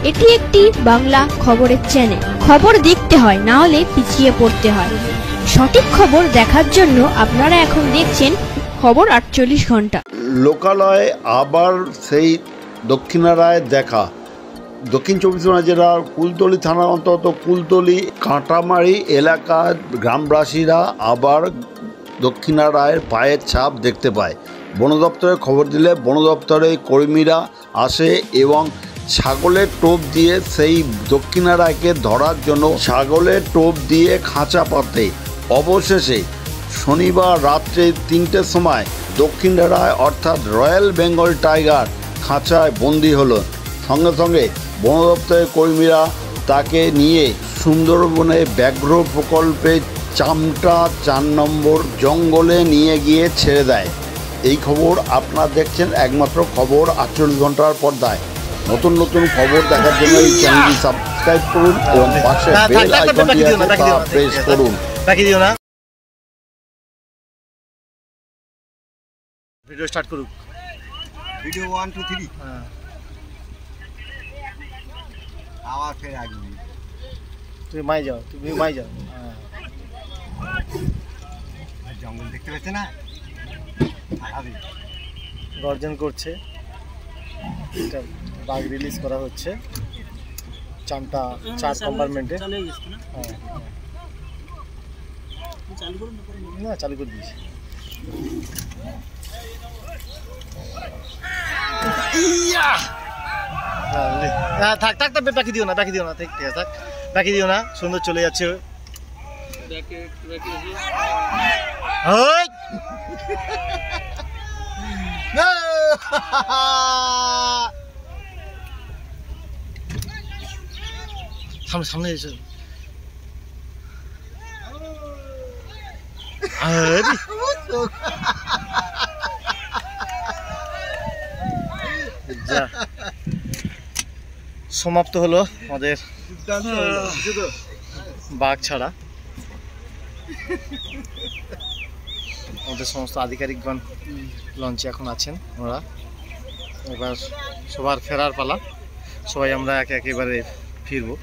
এটি একটি বাংলা খবরের চ্যানেল। খবর দেখতে হয়, না হলে পিছিয়ে পড়তে হয়। সঠিক খবর দেখার জন্য আপনারা এখন দেখছেন খবর 48 ঘন্টা। লোকালয়ে আবার সেই দক্ষিণারায় দেখা। দক্ষিণ চব্বিশ পরগনা জেলার কুলতলি থানার অন্তর্গত কুলতলি কাঁটামারি এলাকার গ্রামবাসীরা আবার দক্ষিণারায়ের পায়ের ছাপ দেখতে পায়। বন দপ্তরে খবর দিলে বন দপ্তরের কর্মীরা আসে এবং ছাগলের টোপ দিয়ে সেই দক্ষিণারায়কে ধরার জন্য ছাগলের টোপ দিয়ে খাঁচা পাতে। অবশেষে শনিবার রাত্রে 3টের সময় দক্ষিণারায় অর্থাৎ রয়্যাল বেঙ্গল টাইগার খাঁচায় বন্দি হলো। সঙ্গে সঙ্গে বন দপ্তরের কর্মীরা তাকে নিয়ে সুন্দরবনে ব্যাঘ্র প্রকল্পে চামটা 4 নম্বর জঙ্গলে নিয়ে গিয়ে ছেড়ে দেয়। এই খবর আপনারা দেখছেন একমাত্র খবর 48 ঘন্টার পর্দায়। নতুন নতুন খবর দেখার জন্য এই চ্যানেলটি সাবস্ক্রাইব করুন এবং পাশে বেল আইকনটি আছে তা প্রেস করুন। ভিডিও স্টার্ট করুক। ভিডিও 1 2 3 আবার ফের আসবি। তুমি মাই যাও। জঙ্গল দেখতে পাচ্ছে না, গর্জন করছে। এটা বাঘ রিলিজ করা হচ্ছে চামটা 4 কম্পার্টমেন্টে। না চালু করে দিয়েছি। থাক বাকি দিও না, ঠিক আছে থাক, বাকি দিও না। সুন্দর চলে যাচ্ছে। সামনে এসে সমাপ্ত হলো আমাদের বাঘ ছাড়া। আমাদের সমস্ত আধিকারিকগণ লঞ্চে এখন আছেন। ওরা এবার সবার ফেরার পালা। সবাই আমরা একেবারে ফিরবো।